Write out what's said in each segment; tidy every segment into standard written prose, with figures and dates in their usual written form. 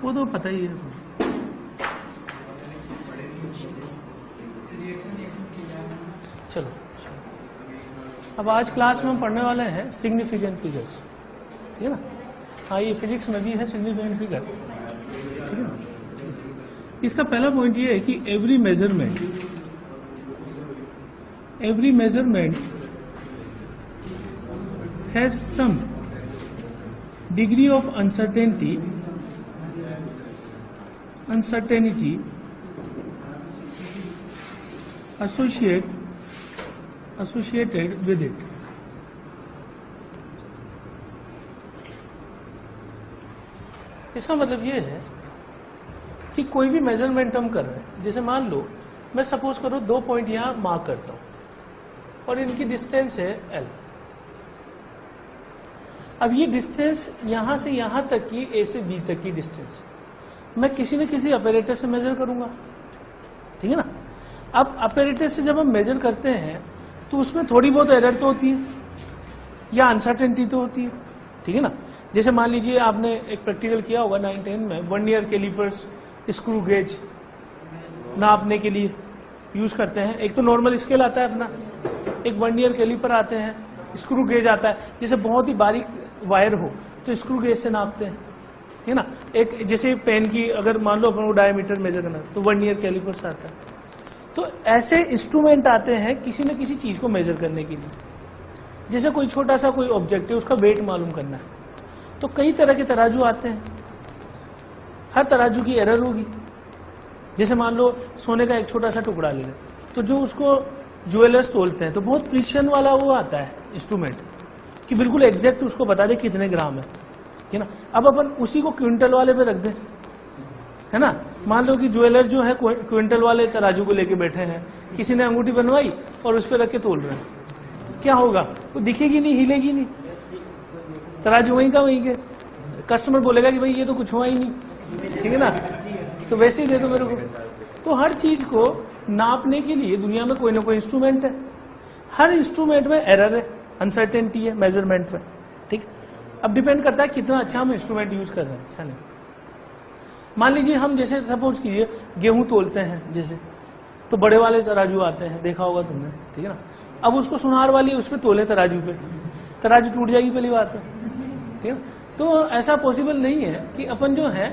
वो तो पता ही है। चलो अब आज क्लास में हम पढ़ने वाले हैं सिग्निफिकेंट फिगर्स, ठीक है ना। हाँ, ये फिजिक्स में भी है सिग्निफिकेंट फिगर, ठीक है ना। इसका पहला पॉइंट ये है कि every measurement has some degree of uncertainty associated with it. इसका मतलब ये है कि कोई भी मेजरमेंट हम कर रहे हैं, जैसे मान लो मैं सपोज करो 2 पॉइंट यहां मार्क करता हूं और इनकी डिस्टेंस है L। अब ये डिस्टेंस यहां से यहां तक की, A से B तक की डिस्टेंस मैं किसी न किसी अपैरेटस से मेजर करूंगा, ठीक है ना। अब अपैरेटस से जब हम मेजर करते हैं तो उसमें थोड़ी बहुत एरर तो होती है या अनसर्टेनिटी तो होती है, ठीक है ना। जैसे मान लीजिए आपने एक प्रैक्टिकल किया होगा 9-10 में, वर्नियर कैलिपर्स स्क्रू गेज नापने के लिए यूज करते हैं। एक तो नॉर्मल स्केल आता है अपना, एक वर्नियर कैलिपर आते हैं, स्क्रू गेज आता है। जैसे बहुत ही बारीक वायर हो तो स्क्रू गेज से नापते हैं, ठीक है ना। एक जैसे पेन की अगर मान लो अपन को डायमीटर मेजर करना तो वर्नियर कैलिपर्स आता है। तो ऐसे इंस्ट्रूमेंट आते हैं किसी न किसी चीज को मेजर करने के लिए। जैसे कोई छोटा सा कोई ऑब्जेक्ट है, उसका वेट मालूम करना है, तो कई तरह के तराजू आते हैं, हर तराजू की एरर होगी। जैसे मान लो सोने का एक छोटा सा टुकड़ा ले लें, तो जो उसको ज्वेलर्स तोलते हैं तो बहुत प्रिसिशन वाला वो आता है इंस्ट्रूमेंट कि बिल्कुल एग्जैक्ट उसको बता दे कितने ग्राम है ना। अब अपन उसी को क्विंटल वाले पे रख दें, है ना। मान लो कि ज्वेलर जो है क्विंटल वाले तराजू को लेके बैठे हैं, किसी ने अंगूठी बनवाई और उस पर रख के तोल रहे हैं, क्या होगा? वो दिखेगी नहीं, हिलेगी नहीं, तराजू वहीं का वहीं के। कस्टमर बोलेगा कि भाई ये तो कुछ हुआ ही नहीं, ठीक है ना, तो वैसे ही दे दो मेरे को। तो हर चीज को नापने के लिए दुनिया में कोई ना कोई इंस्ट्रूमेंट है। हर इंस्ट्रूमेंट में एरर है, अनसर्टेनिटी है मेजरमेंट में, ठीक। अब डिपेंड करता है कितना अच्छा हम इंस्ट्रूमेंट यूज कर रहे हैं, अच्छा नहीं। मान लीजिए हम जैसे सपोज कीजिए गेहूं तोलते हैं जैसे, तो बड़े वाले तराजू आते हैं, देखा होगा तुमने, ठीक है ना। अब उसको सुनार वाली उस पर तोले तराजू पे, तराजू टूट जाएगी पहली बात है, ठीक है। तो ऐसा पॉसिबल नहीं है कि अपन जो है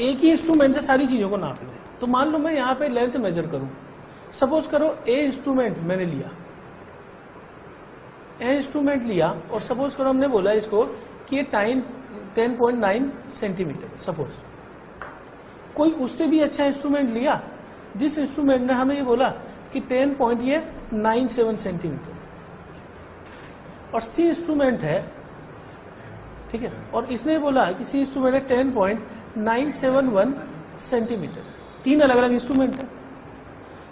एक ही इंस्ट्रूमेंट से सारी चीजों को नाप लें। तो मान लो मैं यहाँ पे लेंथ मेजर करूं, सपोज करो ए इंस्ट्रूमेंट मैंने लिया, ए इंस्ट्रूमेंट लिया और सपोज करो हमने बोला इसको कि ये 10.9 सेंटीमीटर, सपोज कोई उससे भी अच्छा इंस्ट्रूमेंट लिया जिस इंस्ट्रूमेंट ने हमें ये बोला कि 10.97 सेंटीमीटर, और सी इंस्ट्रूमेंट है, ठीक है, और इसने बोला कि सी इंस्ट्रूमेंट है 10.971 सेंटीमीटर। 3 अलग अलग इंस्ट्रूमेंट है,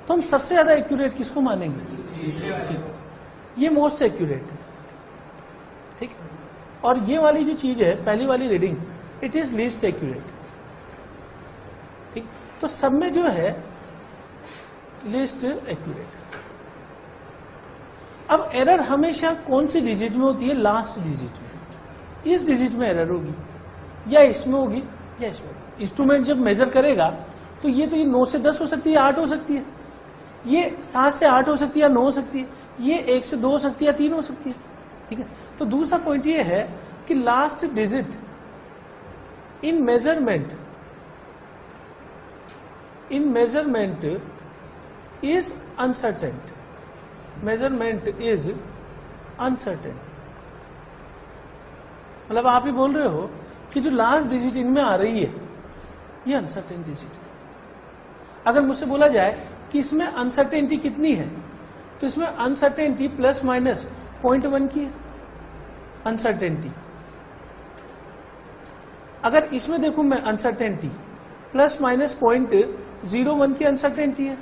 तो हम सबसे ज्यादा एक्यूरेट किसको मानेंगे? सी। ये मोस्ट एक्यूरेट है, ठीक। और ये वाली जो चीज है पहली वाली reading, it is least accurate, ठीक। तो सब में जो है लीस्ट एक्यूरेट। अब एरर हमेशा कौन सी डिजिट में होती है? लास्ट डिजिट में। इस डिजिट में एरर होगी, या इसमें होगी या इसमें। इंस्ट्रूमेंट जब मेजर करेगा तो ये 9 से 10 हो सकती है, 8 हो सकती है, ये 7 से 8 हो सकती है या 9 हो सकती है, ये 1 से 2 हो सकती है या 3 हो सकती है, ठीक है। तो दूसरा पॉइंट ये है कि last digit in measurement is uncertain. Measurement is uncertain, मतलब आप ही बोल रहे हो कि जो लास्ट डिजिट इनमें आ रही है ये अनसर्टेन डिजिट है। अगर मुझसे बोला जाए कि इसमें अनसर्टेनिटी कितनी है, तो इसमें अनसर्टेनिटी प्लस माइनस 0.1 की है अनसर्टेनिटी। अगर इसमें देखूं मैं अनसर्टेनिटी प्लस माइनस 0.01 की अनसर्टेनिटी है।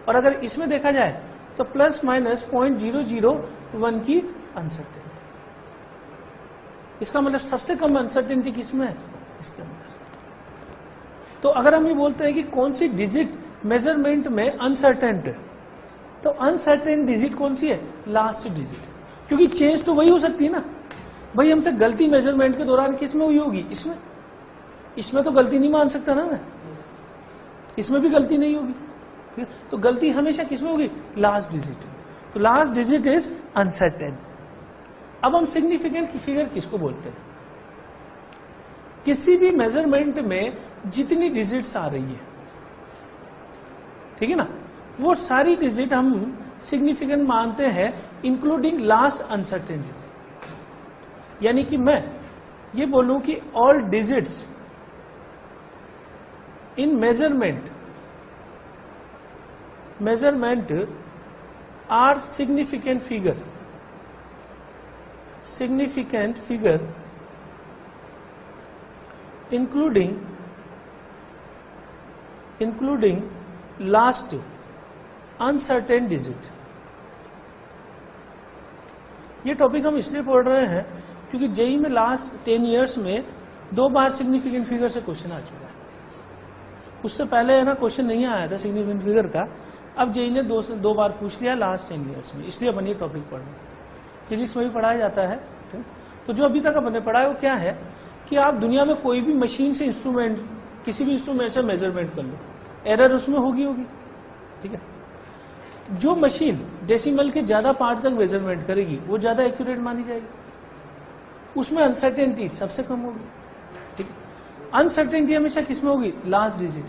और अगर इसमें देखा जाए तो प्लस माइनस 0.001 की अनसर्टेनिटी। इसका मतलब सबसे कम अनसर्टेनिटी किसमें है? इसके अंदर। तो अगर हम ये बोलते हैं कि कौन सी डिजिट मेजरमेंट में अनसर्टेन है, तो अनसर्टेन डिजिट कौन सी है? लास्ट डिजिट, क्योंकि चेंज तो वही हो सकती है ना। भाई हमसे गलती मेजरमेंट के दौरान किस में हुई होगी? इसमें तो गलती नहीं मान सकता ना मैं, इसमें भी गलती नहीं होगी, तो गलती हमेशा किसमें होगी? Last digit. तो लास्ट डिजिट इज अनसर्टेन। अब हम सिग्निफिकेंट फिगर किसको बोलते हैं? किसी भी मेजरमेंट में जितनी डिजिट्स आ रही है, ठीक है ना, वो सारी डिजिट हम सिग्निफिकेंट मानते हैं, इंक्लूडिंग लास्ट अनसर्टेन डिजिट। यानी कि मैं ये बोलूं कि all digits in measurement are significant figure including last uncertain digit। ये टॉपिक हम इसलिए पढ़ रहे हैं क्योंकि जेई में लास्ट 10 इयर्स में 2 बार सिग्निफिकेंट फिगर से क्वेश्चन आ चुका है। उससे पहले है ना क्वेश्चन नहीं आया था सिग्निफिकेंट फिगर का, अब जेई ने 2 बार पूछ लिया लास्ट 10 इयर्स में, इसलिए अपन ये टॉपिक पढ़ रहे हैं। फिजिक्स में भी पढ़ाया जाता है। तो जो अभी तक अपन ने पढ़ा है वो क्या है कि आप दुनिया में कोई भी मशीन से इंस्ट्रूमेंट, किसी भी इंस्ट्रूमेंट से मेजरमेंट कर लो, एरर उसमें होगी, ठीक है। जो मशीन डेसिमल के ज्यादा पार्ट तक मेजरमेंट करेगी वो ज्यादा एक्यूरेट मानी जाएगी, उसमें अनसर्टेनिटी सबसे कम होगी, ठीक है। अनसर्टेनिटी हमेशा किसमें होगी? Last digit.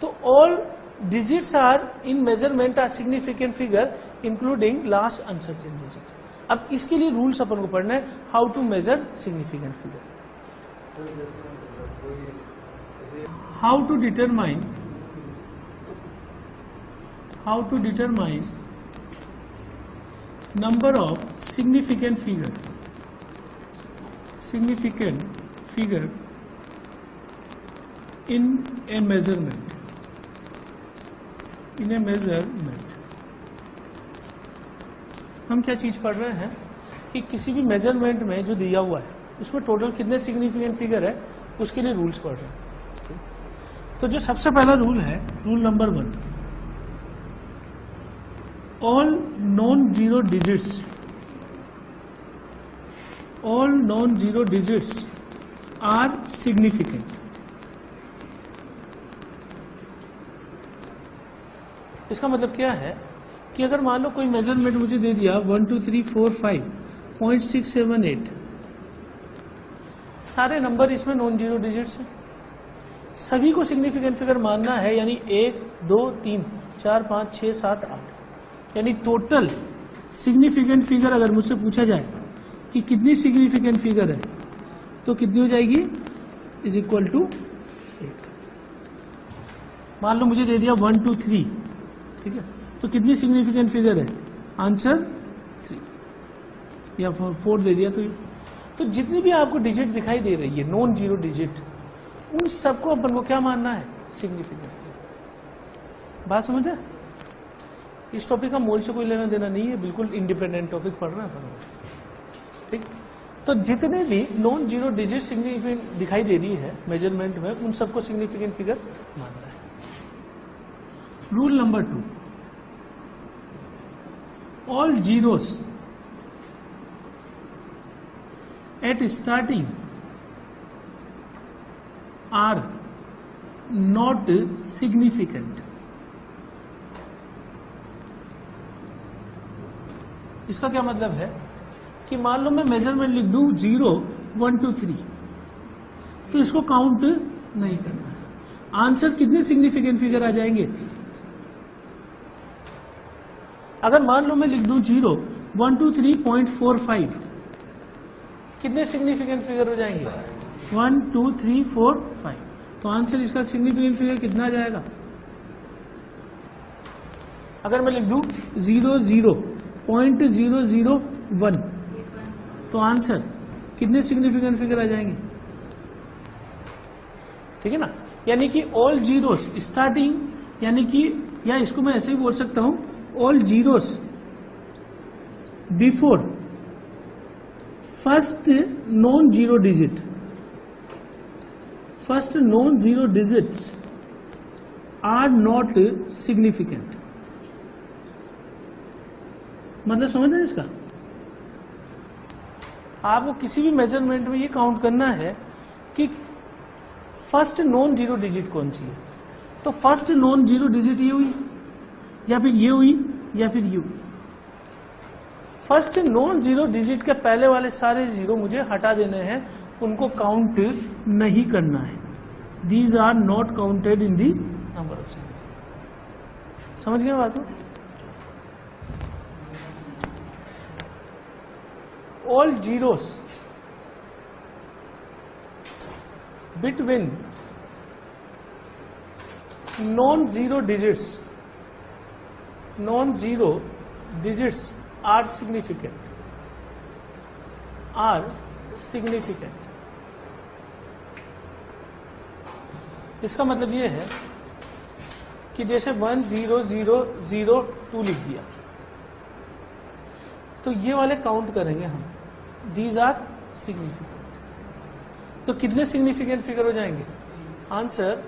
तो all digits are in measurement are significant figure including last uncertain digit. अब इसके लिए रूल्स अपन को पढ़ना है, how to measure significant figure, how to determine number of significant figure in a measurement हम क्या चीज पढ़ रहे हैं कि किसी भी मेजरमेंट में जो दिया हुआ है उसमें टोटल कितने सिग्निफिकेंट फिगर है, उसके लिए रूल्स पढ़ रहे हैं। तो जो सबसे पहला रूल है, rule number 1, all non-zero digits are significant। इसका मतलब क्या है कि अगर मान लो कोई मेजरमेंट मुझे दे दिया 1 2 3 4 5.678, सारे नंबर इसमें नॉन जीरो डिजिट्स हैं, सभी को सिग्निफिकेंट फिगर मानना है, यानी 1 2 3 4 5 6 7 8, यानी टोटल सिग्निफिकेंट फिगर अगर मुझसे पूछा जाए कि कितनी सिग्निफिकेंट फिगर है तो कितनी हो जाएगी? Is equal to 8। मान लो मुझे दे दिया 1 2 3, ठीक है, तो कितनी सिग्निफिकेंट फिगर है? आंसर 3 या 4 दे दिया। तो जितनी भी आपको डिजिट दिखाई दे रही है नॉन जीरो डिजिट, उन सबको अपन को क्या मानना है? सिग्निफिकेंट। बात समझे? इस टॉपिक का मोल से कोई लेना देना नहीं है, बिल्कुल इंडिपेंडेंट टॉपिक पढ़ रहे हैं, ठीक। तो जितने भी नॉन जीरो डिजिट सिग्निफिकेंट दिखाई दे रही है मेजरमेंट में, उन सबको सिग्निफिकेंट फिगर मानना है। Rule number 2, all zeros eight starting are not significant. इसका क्या मतलब है कि मान लो मैं मेजरमेंट लिख दूं 0 1 2 3, तो इसको काउंट नहीं करना है। आंसर कितने सिग्निफिकेंट फिगर आ जाएंगे? अगर मान लो मैं लिख दूं 0 1 2 3.45, कितने सिग्निफिकेंट फिगर हो जाएंगे? 1 2 3 4 5। तो आंसर इसका सिग्निफिकेंट फिगर कितना आ जाएगा? अगर मैं लिख दूं 0.001, तो आंसर कितने सिग्निफिकेंट फिगर आ जाएंगे? ठीक है ना, यानी कि ऑल जीरोस स्टार्टिंग, यानी कि या इसको मैं ऐसे ही बोल सकता हूं, all zeros before first non zero digit, first non zero digits are not significant. मतलब समझ रहे हैं इसका? आपको किसी भी मेजरमेंट में ये काउंट करना है कि फर्स्ट नॉन जीरो डिजिट कौन सी है। तो फर्स्ट नॉन जीरो डिजिट ये हुई, या फिर ये हुई, या फिर ये हुई। फर्स्ट नॉन जीरो डिजिट के पहले वाले सारे जीरो मुझे हटा देने हैं, उनको काउंट नहीं करना है। These are not counted in the number of zero. समझ गए बात? All zeros between non zero digits are significant, इसका मतलब ये है कि जैसे 10002 लिख दिया, तो ये वाले काउंट करेंगे हम, दीज आर सिग्निफिकेंट। तो कितने सिग्निफिकेंट फिगर हो जाएंगे? आंसर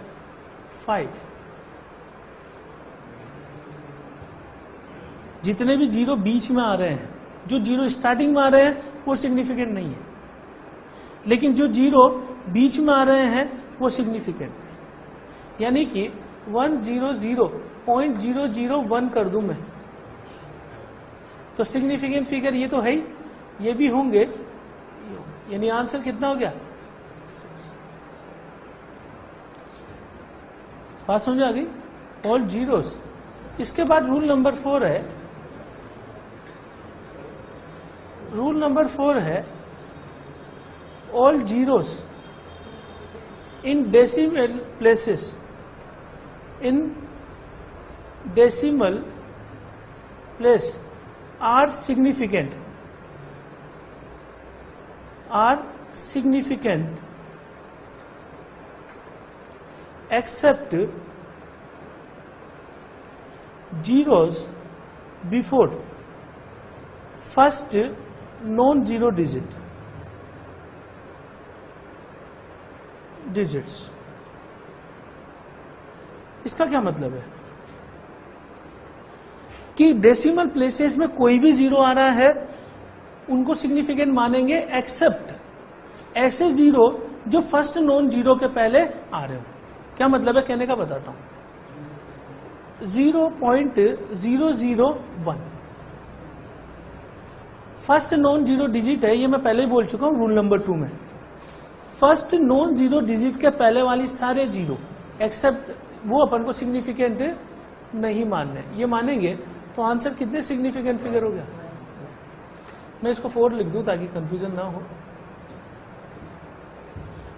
5। जितने भी जीरो बीच में आ रहे हैं, जो जीरो स्टार्टिंग में आ रहे हैं वो सिग्निफिकेंट नहीं है, लेकिन जो जीरो बीच में आ रहे हैं वो सिग्निफिकेंट है। यानी कि 100.001 कर दूं मैं, तो सिग्निफिकेंट फिगर ये तो है ही, ये भी होंगे, यानी आंसर कितना हो गया? 6। बात समझ आ गई? All zeros. इसके बाद रूल नंबर 4 है, रूल नंबर 4 है all zeros in decimal places, in decimal place are significant, except zeros before first non-zero digits। इसका क्या मतलब है कि डेसिमल प्लेसेस में कोई भी जीरो आ रहा है उनको सिग्निफिकेंट मानेंगे, एक्सेप्ट ऐसे जीरो जो फर्स्ट नॉन जीरो के पहले आ रहे हो। क्या मतलब है कहने का, बताता हूं। 0.001 फर्स्ट नॉन जीरो डिजिट है, ये मैं पहले ही बोल चुका हूं रूल नंबर 2 में। फर्स्ट नॉन जीरो डिजिट के पहले वाली सारे जीरो एक्सेप्ट वो अपन को सिग्निफिकेंट नहीं मानने, ये मानेंगे तो आंसर कितने सिग्निफिकेंट फिगर हो गया? मैं इसको 4 लिख दूं ताकि कंफ्यूजन ना हो।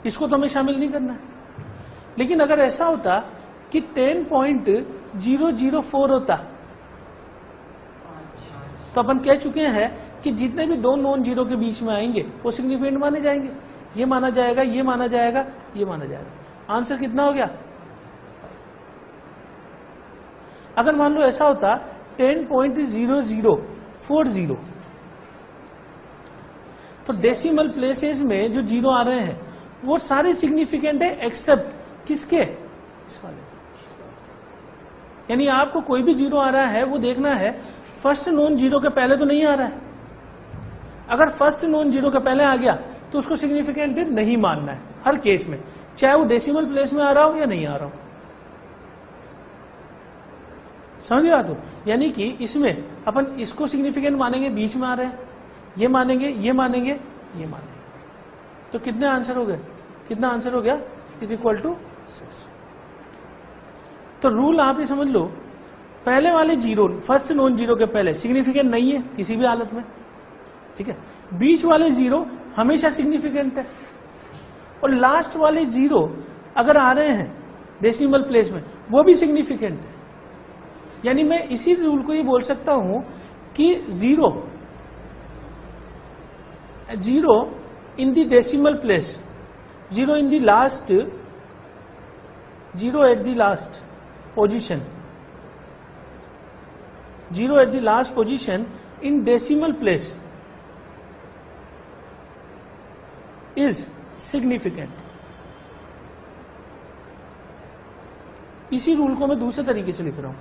इसको तो हमें शामिल नहीं करना है, लेकिन अगर ऐसा होता कि 10.004 होता, तो अपन कह चुके हैं कि जितने भी दो नॉन जीरो के बीच में आएंगे वो सिग्निफिकेंट माने जाएंगे। ये माना जाएगा, ये माना जाएगा, ये माना जाएगा। आंसर कितना हो गया? अगर मान लो ऐसा होता 10.0040, तो डेसिमल प्लेसेस में जो जीरो आ रहे हैं वो सारे सिग्निफिकेंट है एक्सेप्ट किसके? इस वाले। यानी आपको कोई भी जीरो आ रहा है वो देखना है फर्स्ट नॉन जीरो के पहले तो नहीं आ रहा है। अगर फर्स्ट नॉन जीरो के पहले आ गया तो उसको सिग्निफिकेंट नहीं मानना है हर केस में, चाहे वो डेसिमल प्लेस में आ रहा हो या नहीं आ रहा हो। समझ गया? तो यानी कि इसमें अपन इसको सिग्निफिकेंट मानेंगे, बीच में आ रहे हैं, ये मानेंगे, ये मानेंगे, ये मानेंगे। तो कितने आंसर हो गए? कितना आंसर हो गया? Is equal to 6। तो रूल आप ही समझ लो, पहले वाले जीरो फर्स्ट नॉन जीरो के पहले सिग्निफिकेंट नहीं है किसी भी हालत में, ठीक है। बीच वाले जीरो हमेशा सिग्निफिकेंट है, और लास्ट वाले जीरो अगर आ रहे हैं डेसिमल प्लेस में वो भी सिग्निफिकेंट है। यानी मैं इसी रूल को ये बोल सकता हूं कि zero in the decimal place, zero in the last, zero at the last position 0 at the last position in decimal place is significant. इसी रूल को मैं दूसरे तरीके से लिख रहा हूं.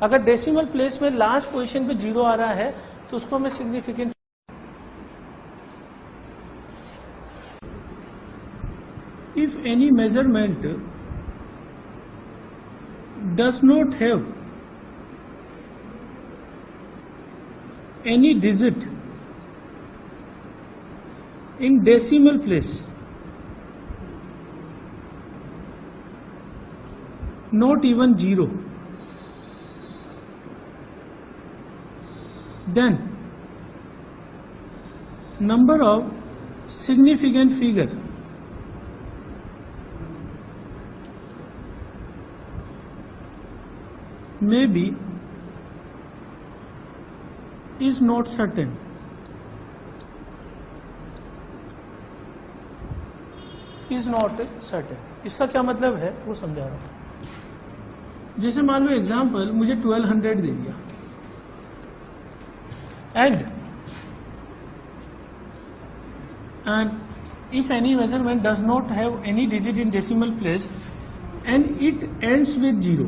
अगर डेसिमल प्लेस में लास्ट पोजीशन पे 0 आ रहा है तो उसको मैं significant. If any measurement does not have any digit in decimal place, not even 0, then number of significant figure maybe is not certain. Is not certain. इसका क्या मतलब है वो समझा रहा हूं. जैसे मान लो एग्जाम्पल मुझे 1200 दे दिया and if any measurement does not have any digit in decimal place and it ends with 0,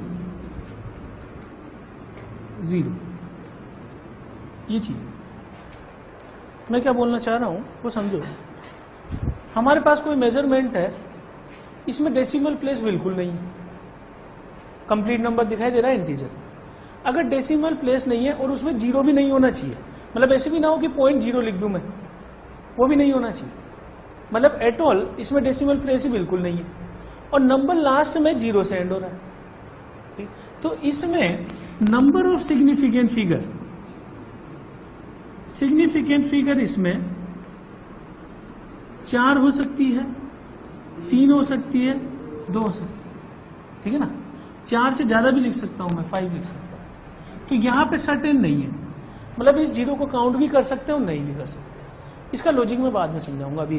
ये चीज मैं क्या बोलना चाह रहा हूं वो समझो. हमारे पास कोई मेजरमेंट है, इसमें डेसिमल प्लेस बिल्कुल नहीं है, कंप्लीट नंबर दिखाई दे रहा है इंटीजर. अगर डेसिमल प्लेस नहीं है और उसमें 0 भी नहीं होना चाहिए, मतलब ऐसे भी ना हो कि 0.0 लिख दूं मैं, वो भी नहीं होना चाहिए. मतलब एट ऑल इसमें डेसिमल प्लेस ही बिल्कुल नहीं है और नंबर लास्ट में 0 से एंड हो रहा है. ठीक, तो इसमें नंबर ऑफ सिग्निफिकेंट फिगर इसमें 4 हो सकती है, 3 हो सकती है, 2 हो सकती है. ठीक है ना. 4 से ज्यादा भी लिख सकता हूं मैं, 5 लिख सकता हूं. तो यहां पे सर्टेन नहीं है, मतलब इस 0 को काउंट भी कर सकते हो, नहीं भी कर सकते. इसका लॉजिक मैं बाद में समझाऊंगा. अभी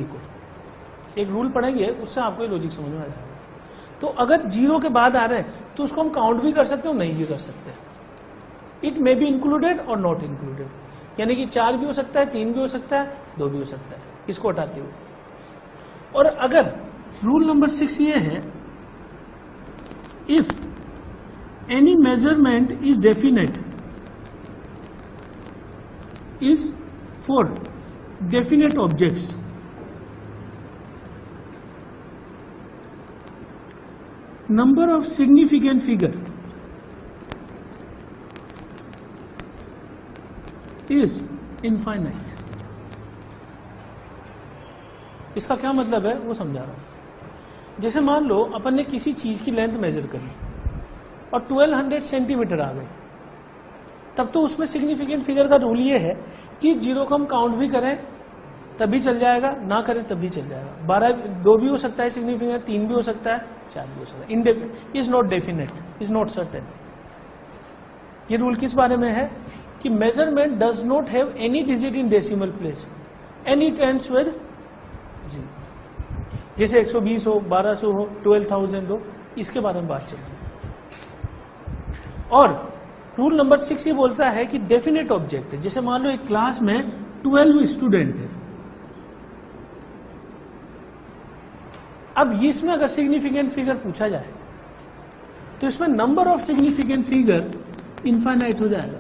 एक रूल पढ़ेंगे उससे आपको ये लॉजिक समझ में आ जाएगा. तो अगर 0 के बाद आ रहे हैं तो उसको हम काउंट भी कर सकते हो, नहीं भी कर सकते. इट मे बी इंक्लूडेड और नॉट इंक्लूडेड, यानी कि 4 भी हो सकता है, 3 भी हो सकता है, 2 भी हो सकता है, इसको हटाते हुए. और अगर रूल नंबर 6 ये है, if any measurement is definite is for definite objects, number of significant figure is infinite. इसका क्या मतलब है वो समझा रहा हूं. जैसे मान लो अपन ने किसी चीज की लेंथ मेजर करी और 1200 सेंटीमीटर आ गई, तब तो उसमें सिग्निफिकेंट फिगर का रूल ये है कि 0 को हम काउंट भी करें तभी चल जाएगा, ना करें तब भी चल जाएगा. 2 भी हो सकता है सिग्निफिकेंट, 3 भी हो सकता है, 4 भी हो सकता है. Indefinite is not definite, is not certain. ये रूल किस बारे में है कि measurement does not have any digit in decimal place and it ends with 0. जैसे 120 हो, 1200 हो, 12,000 हो, इसके बारे में बात चल रही है. और रूल नंबर 6 ये बोलता है कि डेफिनेट ऑब्जेक्ट है. जैसे मान लो एक क्लास में 12 स्टूडेंट है. अब इसमें अगर सिग्निफिकेंट फिगर पूछा जाए तो इसमें number of significant figure infinite हो जाएगा.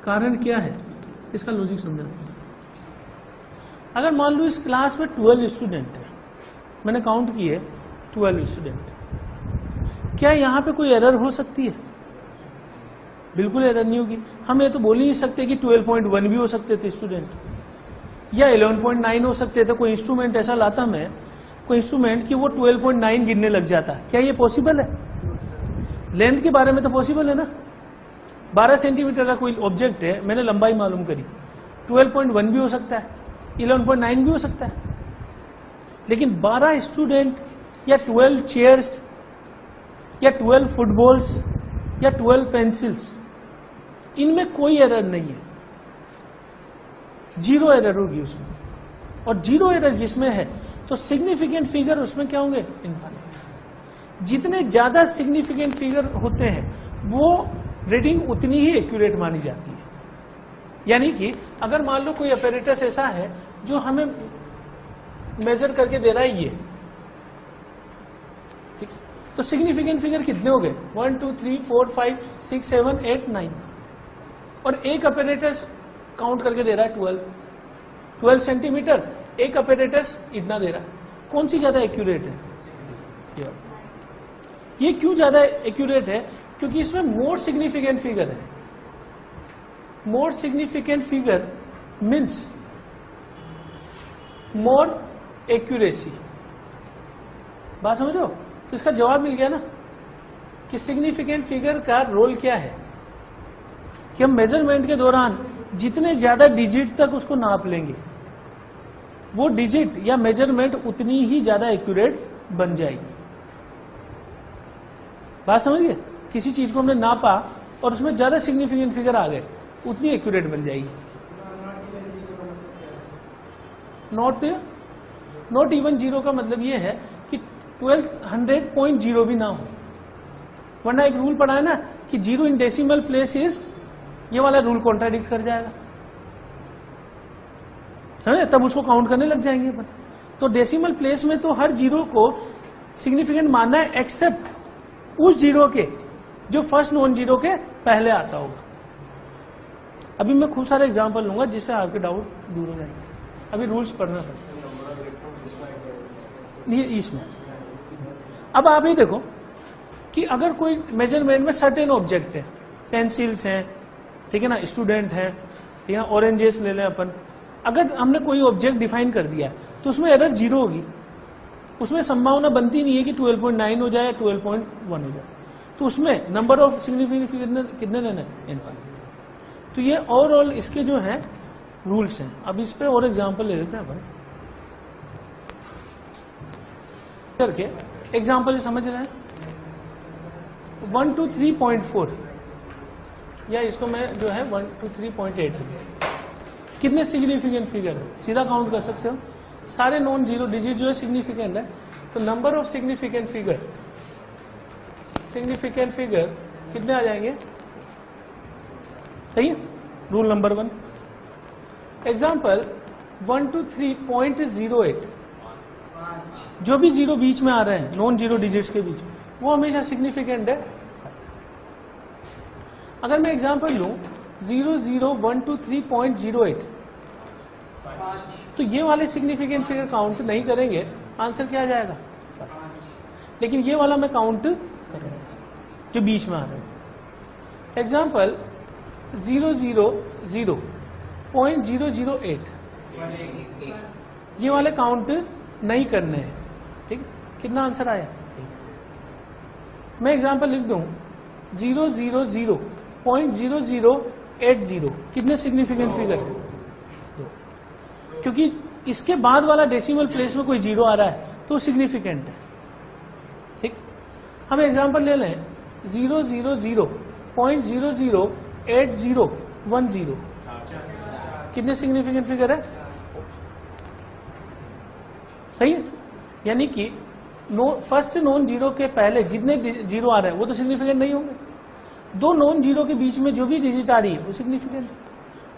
कारण क्या है इसका लॉजिक समझना. अगर मान लो इस क्लास में 12 स्टूडेंट है, मैंने काउंट किए 12 स्टूडेंट, क्या यहां पे कोई एरर हो सकती है? बिल्कुल एरर नहीं होगी. हम ये तो बोल ही नहीं सकते कि 12.1 भी हो सकते थे स्टूडेंट, या 11.9 हो सकते थे. कोई इंस्ट्रूमेंट ऐसा लाता मैं, कोई इंस्ट्रूमेंट कि वो 12.9 गिनने लग जाता. क्या ये पॉसिबल है? लेंथ के बारे में तो पॉसिबल है ना. 12 सेंटीमीटर का कोई ऑब्जेक्ट है, मैंने लंबाई मालूम करी, 12.1 भी हो सकता है, 11.9 भी हो सकता है. लेकिन 12 स्टूडेंट या 12 चेयर्स या 12 फुटबॉल्स या 12 पेंसिल्स, इनमें कोई एरर नहीं है. 0 एरर होगी उसमें. और 0 एरर जिसमें है तो सिग्निफिकेंट फिगर उसमें क्या होंगे? इनफाइनाइट. जितने ज्यादा सिग्निफिकेंट फिगर होते हैं वो रीडिंग उतनी ही एक्यूरेट मानी जाती है। यानी कि अगर मान लो कोई अपैरेटस ऐसा है जो हमें मेजर करके दे रहा है ये, ठीक, तो सिग्निफिकेंट फिगर कितने हो गए? 1 2 3 4 5 6 7 8 9, और एक अपैरेटस काउंट करके दे रहा है 12 सेंटीमीटर, एक अपैरेटस इतना दे रहा है। कौन सी ज्यादा एक्यूरेट है? ये क्यों ज्यादा एक्यूरेट है? क्योंकि इसमें मोर सिग्निफिकेंट फिगर है। मोर significant figure means more accuracy. बात समझ रहे हो? तो इसका जवाब मिल गया ना कि सिग्निफिकेंट फिगर का रोल क्या है, कि हम मेजरमेंट के दौरान जितने ज्यादा डिजिट तक उसको नाप लेंगे वो डिजिट या मेजरमेंट उतनी ही ज्यादा एक्यूरेट बन जाएगी। बात समझिए? किसी चीज को हमने नापा और उसमें ज्यादा सिग्निफिकेंट फिगर आ गए, उतनी एक्यूरेट बन जाएगी। नॉट इवन जीरो का मतलब ये है कि 1200.0 भी ना हो, वरना एक रूल पढ़ा है ना कि zero in decimal place is, ये वाला रूल कॉन्ट्राडिक्ट कर जाएगा, समझे? तब उसको काउंट करने लग जाएंगे अपन। तो डेसिमल प्लेस में तो हर जीरो को सिग्निफिकेंट मानना है, एक्सेप्ट उस जीरो के जो फर्स्ट नॉन जीरो के पहले आता होगा। अभी मैं खूब सारे एग्जांपल लूंगा जिससे आपके डाउट दूर हो जाएंगे। अभी रूल्स पढ़ना है ये इसमें। अब आप ही देखो कि अगर कोई मेजरमेंट में सर्टेन ऑब्जेक्ट है, पेंसिल्स हैं, ठीक है ना, स्टूडेंट है, ठीक है ना, ऑरेंजेस ले लें अपन। अगर हमने कोई ऑब्जेक्ट डिफाइन कर दिया तो उसमें एरर जीरो होगी, उसमें संभावना बनती नहीं है कि 12.9 हो जाए या 12.1 हो जाए। तो उसमें नंबर ऑफ सिग्निफिकेंट फिगर कितने लेने हैं? इनफाइनाइट। तो ये ओवरऑल इसके जो है रूल्स हैं। अब इस पे और एग्जांपल ले लेते हैं अपन करके। एग्जांपल समझ रहे हैं? 1 to 3.4 या इसको मैं जो है 1 to 3.8 कितने सिग्निफिकेंट फिगर है सीधा काउंट कर सकते हो। सारे नॉन जीरो डिजिट जो है सिग्निफिकेंट है, तो नंबर ऑफ सिग्निफिकेंट फिगर कितने आ जाएंगे? सही है, रूल नंबर 1। एग्जाम्पल 1 to 3.08, जो भी जीरो बीच में आ रहे हैं नॉन जीरो डिजिट्स के बीच, वो हमेशा सिग्निफिकेंट है। अगर मैं एग्जाम्पल लूं 0 0 1 to 3.08, तो ये वाले सिग्निफिकेंट फिगर काउंट नहीं करेंगे, आंसर क्या आ जाएगा? लेकिन ये वाला मैं काउंट करूंगा जो बीच में आ रहा है। एग्जाम्पल 0 0 0.008, ये वाले काउंट नहीं करने हैं, ठीक। कितना आंसर आया? मैं एग्जाम्पल लिख दूं 0 0 0.0080, कितने सिग्निफिकेंट फिगर है? क्योंकि इसके बाद वाला डेसिमल प्लेस में कोई जीरो आ रहा है तो सिग्निफिकेंट है, ठीक। हम एग्जांपल ले लें 0 0 0.008010, कितने सिग्निफिकेंट फिगर है? सही है। यानी कि फर्स्ट नॉन जीरो के पहले जितने जीरो आ रहे हैं वो तो सिग्निफिकेंट नहीं होंगे, दो नॉन जीरो के बीच में जो भी डिजिट आ रही है वो सिग्निफिकेंट है,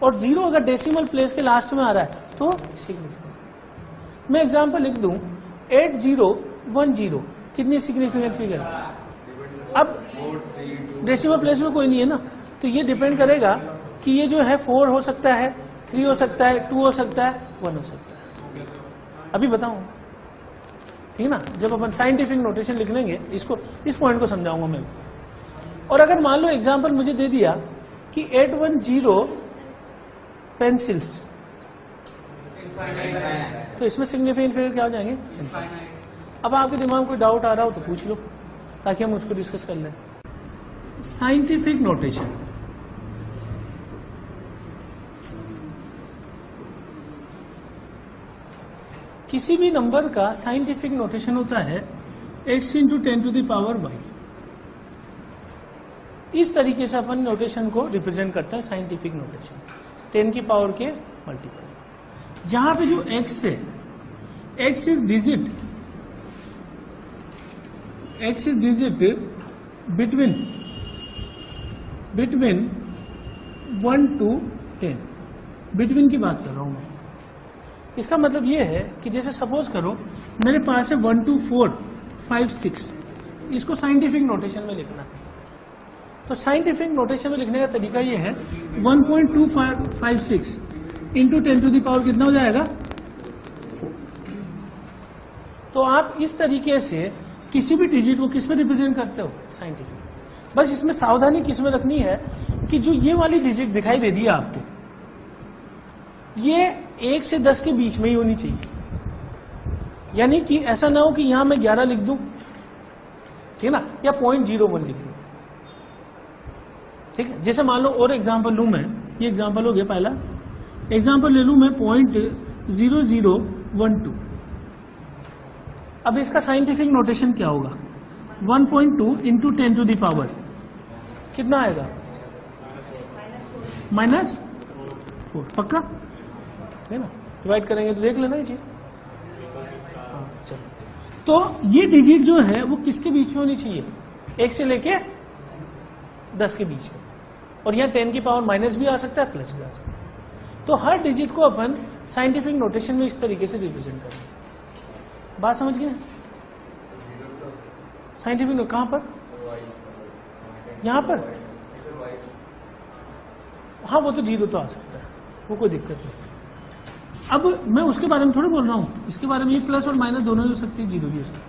और जीरो अगर डेसिमल प्लेस के लास्ट में आ रहा है तो सिग्निफिकेंट। मैं एग्जांपल लिख दूं 8010, कितनी सिग्निफिकेंट फिगर है? अब डेसिमल प्लेस में कोई नहीं है ना, तो ये डिपेंड करेगा कि ये जो है 4 हो सकता है, 3 हो सकता है, 2 हो सकता है, 1 हो सकता है। अभी बताऊं, ठीक है ना, जब अपन साइंटिफिक नोटेशन लिख लेंगे इसको, इस पॉइंट को समझाऊंगा मैं। और अगर मान लो एग्जांपल मुझे दे दिया कि 810 पेंसिल्स, तो इसमें सिग्निफिकेंट फिगर क्या हो जाएंगे? अब आपके दिमाग में कोई डाउट आ रहा हो तो पूछ लो ताकि हम उसको डिस्कस कर लें। साइंटिफिक नोटेशन, किसी भी नंबर का साइंटिफिक नोटेशन होता है x × 10⁻⁴। इस तरीके से अपन नोटेशन को रिप्रेजेंट करते हैं, साइंटिफिक नोटेशन 10 की पावर के मल्टीपल। जहां पे जो x है, x is digit, x is digit between 1 to 10, between की बात कर रहा हूं मैं। इसका मतलब ये है कि जैसे सपोज करो मेरे पास है 1 2 4 5 6, इसको साइंटिफिक नोटेशन में लिखना है। तो साइंटिफिक नोटेशन में लिखने का तरीका ये है 1.256 इंटू 10 टू द पावर कितना हो जाएगा 4। तो आप इस तरीके से किसी भी डिजिट को किस में रिप्रेजेंट करते हो, साइंटिफिक। बस इसमें सावधानी किस में रखनी है कि जो ये वाली डिजिट दिखाई दे रही है आपको, ये 1 से 10 के बीच में ही होनी चाहिए। यानी कि ऐसा ना हो कि यहां मैं 11 लिख दूं, ठीक है ना, या 0.01 लिख दूं, ठीक है। जैसे मान लो और एग्जांपल लूं मैं, ये एग्जांपल हो गया पहला एग्जांपल, ले लूं मैं 0.0012। अब इसका साइंटिफिक नोटेशन क्या होगा, 1.2 इंटू 10 टू द पावर कितना आएगा -4, पक्का है ना। डिवाइड करेंगे तो देख लेना ये चीज। चलो, तो ये डिजिट जो है वो किसके बीच में होनी चाहिए, 1 से लेके 10 के बीच में, और यहाँ 10 की पावर माइनस भी आ सकता है, प्लस भी आ सकता है। तो हर डिजिट को अपन साइंटिफिक नोटेशन में इस तरीके से रिप्रेजेंट करेंगे। बात समझ गए, साइंटिफिक कहां पर, यहां पर, हाँ वो तो 0 तो आ सकता है, वो कोई दिक्कत नहीं। अब मैं उसके बारे में थोड़ा बोल रहा हूं, इसके बारे में ये प्लस और माइनस दोनों हो सकती है, 0 भी हो सकती है।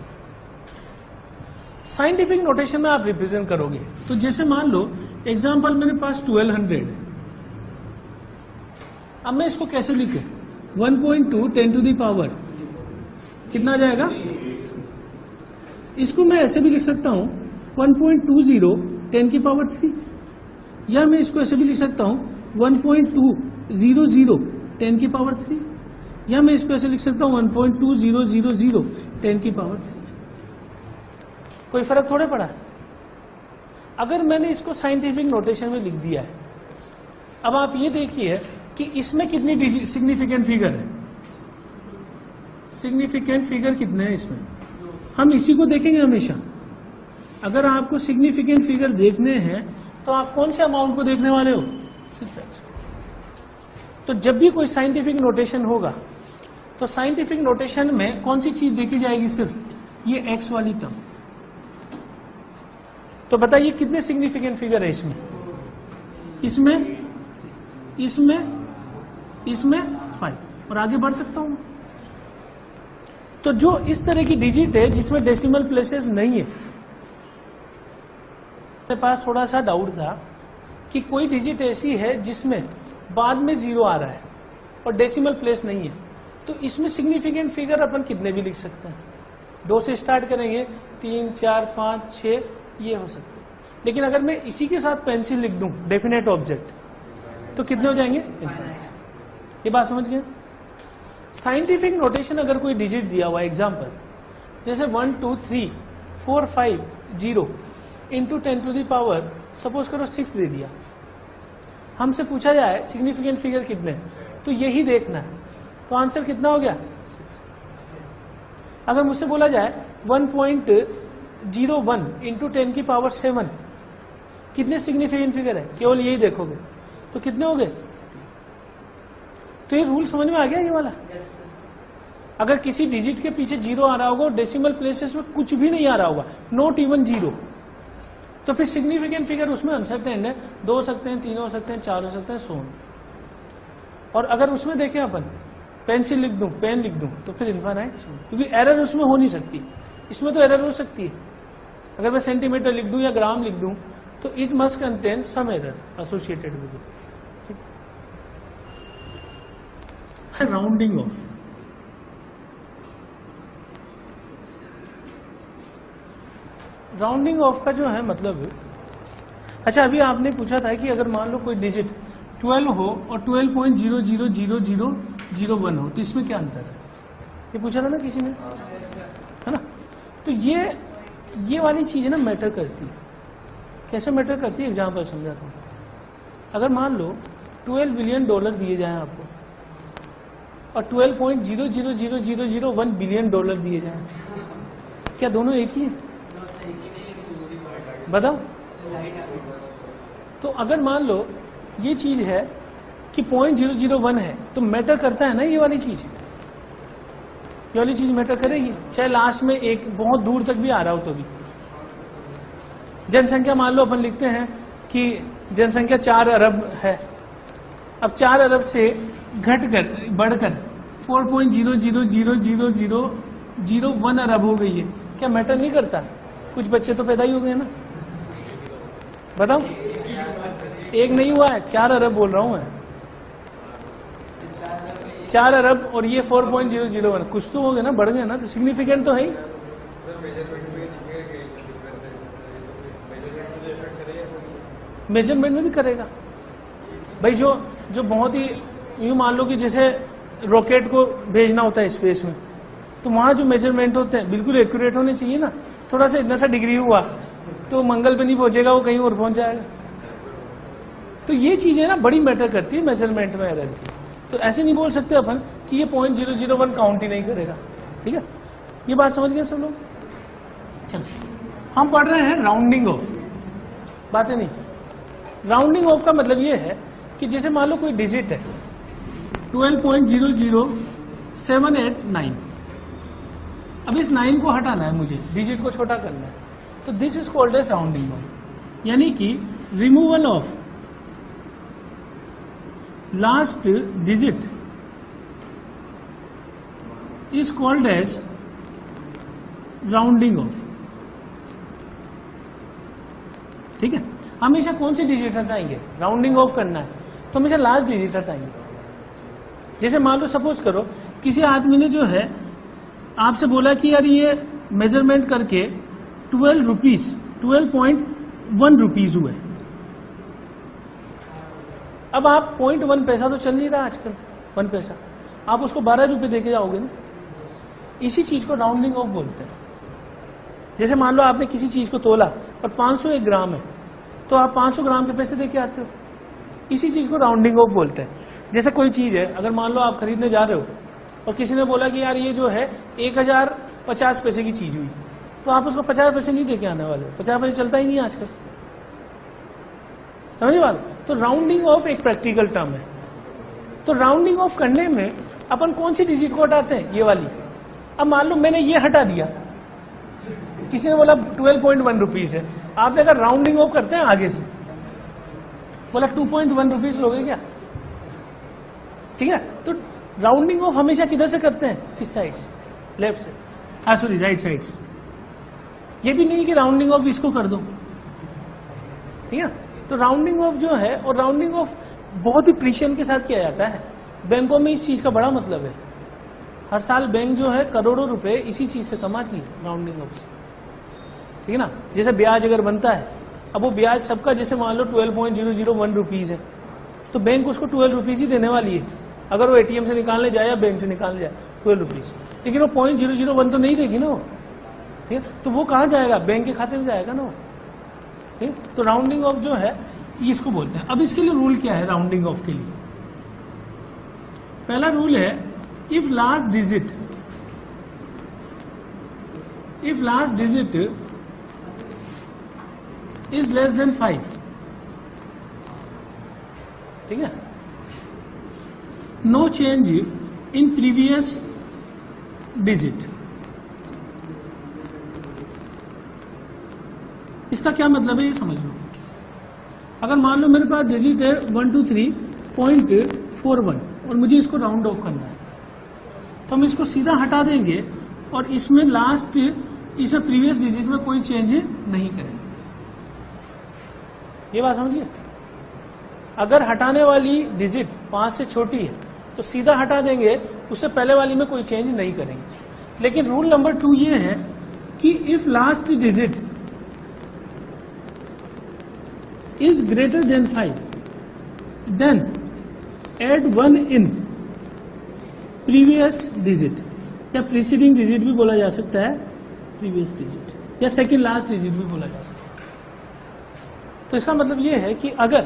साइंटिफिक नोटेशन में आप रिप्रेजेंट करोगे तो जैसे मान लो एग्जांपल मेरे पास 1200, अब मैं इसको कैसे लिखे, 1.2 10 टू द पावर कितना आ जाएगा, इसको मैं ऐसे भी लिख सकता हूं 1.20 10 की पावर 3, या मैं इसको ऐसे भी लिख सकता हूं 1.200 10 की पावर 3, या मैं इसको ऐसे लिख सकता हूं 1.2000 10 की पावर 3। कोई फर्क थोड़े पड़ा। अगर मैंने इसको साइंटिफिक नोटेशन में लिख दिया है, अब आप ये देखिए कि इसमें कितनी सिग्निफिकेंट फिगर है, सिग्निफिकेंट फिगर कितने हैं इसमें, हम इसी को देखेंगे हमेशा। अगर आपको सिग्निफिकेंट फिगर देखने हैं तो आप कौन से अमाउंट को देखने वाले हो, सिर्फ एक्स। तो जब भी कोई साइंटिफिक नोटेशन होगा तो साइंटिफिक नोटेशन में कौन सी चीज देखी जाएगी, सिर्फ ये एक्स वाली टर्म। तो बताइए कितने सिग्निफिकेंट फिगर है इसमें, इसमें इसमें इसमें 5, और आगे बढ़ सकता हूं। तो जो इस तरह की डिजिट है जिसमें डेसिमल प्लेसेस नहीं है, मेरे पास थोड़ा सा डाउट था कि कोई डिजिट ऐसी है जिसमें बाद में 0 आ रहा है और डेसिमल प्लेस नहीं है, तो इसमें सिग्निफिकेंट फिगर अपन कितने भी लिख सकते हैं। 2 से स्टार्ट करेंगे, 3 4 5 6 ये हो सकते हैं। लेकिन अगर मैं इसी के साथ पेंसिल लिख दूं डेफिनेट ऑब्जेक्ट, तो कितने हो जाएंगे, इनफिनिट। ये बात समझ गए। साइंटिफिक नोटेशन अगर कोई डिजिट दिया हुआ एग्जांपल, जैसे 1 2 3 4 5 0 into 10 to the power suppose करो 6 दे दिया, हमसे पूछा जाए सिग्निफिकेंट फिगर कितने, तो यही देखना है। तो आंसर कितना हो गया, 6। अगर मुझसे बोला जाए 1.01 इंटू 10 की पावर 7 कितने सिग्निफिकेंट फिगर है, केवल यही देखोगे तो कितने हो गए। तो ये रूल समझ में आ गया ये वाला। अगर किसी डिजिट के पीछे 0 आ रहा होगा और डेसिमल प्लेसेस में कुछ भी नहीं आ रहा होगा, नॉट इवन 0, तो फिर सिग्निफिकेंट फिगर उसमें अनसर्टेन है, 2 हो सकते हैं, 3 हो सकते हैं, 4 हो सकते हैं, 100। और अगर उसमें देखें अपन पेंसिल लिख दूं, पेन लिख दूं, तो फिर इनफाइनाइट, क्योंकि एरर उसमें हो नहीं सकती। इसमें तो एरर हो सकती है, अगर मैं सेंटीमीटर लिख दूं या ग्राम लिख दूं तो it must contain some error associated with it. Rounding off, rounding off का जो है मतलब, अच्छा अभी आपने पूछा था कि अगर मान लो कोई डिजिट 12 हो और 12.000001 हो तो इसमें क्या अंतर है, ये पूछा था ना किसी ने, है ना। तो ये वाली चीज ना मैटर करती है। कैसे मैटर करती है, एग्जांपल समझाता हूं। अगर मान लो $12 बिलियन दिए जाएं आपको और 12.000001 बिलियन दिए जाएं, क्या दोनों एक ही है, बताओ। तो अगर मान लो ये चीज है कि 0.001 है तो मैटर करता है ना ये वाली चीज, ये वाली चीज मैटर करेगी, चाहे लास्ट में एक बहुत दूर तक भी आ रहा हो तो भी। जनसंख्या मान लो अपन लिखते हैं कि जनसंख्या 4 अरब है, अब 4 अरब से घटकर बढ़कर 4.0000001 अरब हो गई है, क्या मैटर नहीं करता? कुछ बच्चे तो पैदा ही हो गए ना, बताओ। एक नहीं हुआ है, 4 अरब बोल रहा हूं मैं, 4 अरब और ये 4.001, कुछ तो हो गए ना, बढ़ गए ना, तो सिग्निफिकेंट तो है ही। मेजरमेंट में भी करेगा भाई, जो बहुत ही यूं मान लो कि जैसे रॉकेट को भेजना होता है स्पेस में, तो वहां जो मेजरमेंट होते हैं बिल्कुल एक्यूरेट होने चाहिए ना। थोड़ा सा इतना सा डिग्री हुआ तो मंगल पे नहीं पहुंचेगा, वो कहीं और पहुंच जाएगा। तो ये चीजें ना बड़ी मैटर करती है मेजरमेंट में एरर की। तो ऐसे नहीं बोल सकते अपन कि ये 0.001 काउंट ही नहीं करेगा, ठीक है। ये बात समझ गए सब लोग? चलो हम पढ़ रहे हैं राउंडिंग ऑफ, बातें नहीं। राउंडिंग ऑफ का मतलब ये है कि जैसे मान लो कोई डिजिट है 12.00789, अब इस 9 को हटाना है मुझे, डिजिट को छोटा करना है, तो this is called as rounding off, यानी कि removal of last digit is called as rounding off, ठीक है। हमेशा कौन सी डिजिट हटाएंगे? राउंडिंग ऑफ करना है तो हमेशा लास्ट डिजिट हटाएंगे। जैसे मान लो सपोज करो किसी आदमी ने जो है आपसे बोला कि यार ये मेजरमेंट करके 12.1 रुपीज हुए, अब आप 0.1 पैसा तो चल नहीं रहा आजकल, 1 पैसा, आप उसको 12 रुपए देके जाओगे ना। इसी चीज को राउंडिंग ऑफ बोलते हैं। जैसे मान लो आपने किसी चीज को तोला और 501 ग्राम है, तो आप 500 ग्राम के पैसे देके आते हो, इसी चीज को राउंडिंग ऑफ बोलते हैं। जैसे कोई चीज है, अगर मान लो आप खरीदने जा रहे हो और किसी ने बोला कि यार ये जो है 1050 पैसे की चीज हुई, तो आप उसको 50 पैसे नहीं देके आने वाले, 50 पैसे चलता ही नहीं आजकल, समझे बात? तो राउंडिंग ऑफ एक प्रैक्टिकल टर्म है। तो राउंडिंग ऑफ करने में अपन कौन सी डिजिट को हटाते हैं? ये वाली। अब मान लो मैंने ये हटा दिया, किसी ने बोला 12.1 रुपीज है, आपने कहा राउंडिंग ऑफ करते हैं आगे से, बोला 2.1 रुपीज लोगे क्या, ठीक है। तो राउंडिंग ऑफ हमेशा किधर से करते हैं? इस साइड से, लेफ्ट से, सॉरी राइट साइड से। ये भी नहीं कि राउंडिंग ऑफ इसको कर दो, ठीक है। तो राउंडिंग ऑफ जो है, और राउंडिंग ऑफ बहुत ही प्रिसिजन के साथ किया जाता है। बैंकों में इस चीज का बड़ा मतलब है, हर साल बैंक जो है करोड़ों रुपए इसी चीज से कमाती है, राउंडिंग ऑफ से, ठीक है ना। जैसे ब्याज अगर बनता है, अब वो ब्याज सबका जैसे मान लो 12.001 रुपीज है, तो बैंक उसको 12 रुपीज ही देने वाली है, अगर वो एटीएम से निकालने जाए या बैंक से निकालने जाए 12 रुपीज, लेकिन वो 0.001 तो नहीं देगी ना वो, ठीक है। तो वो कहाँ जाएगा? बैंक के खाते में जाएगा ना वो, ठीक। तो राउंडिंग ऑफ जो है इसको बोलते हैं। अब इसके लिए रूल क्या है राउंडिंग ऑफ के लिए? पहला रूल है if last digit is less than 5, ठीक है, no change in previous digit. इसका क्या मतलब है ये समझ लो। अगर मान लो मेरे पास डिजिट है 123.41 और मुझे इसको राउंड ऑफ करना है, तो हम इसको सीधा हटा देंगे और इसमें लास्ट, इसमें प्रीवियस डिजिट में कोई चेंज नहीं करेंगे। ये बात समझिए। अगर हटाने वाली डिजिट 5 से छोटी है तो सीधा हटा देंगे, उससे पहले वाली में कोई चेंज नहीं करेंगे। लेकिन रूल नंबर 2 ये है कि if last digit is greater than 5, then add 1 in previous digit, या preceding digit भी बोला जा सकता है, previous digit या second last digit भी बोला जा सकता है। तो इसका मतलब ये है कि अगर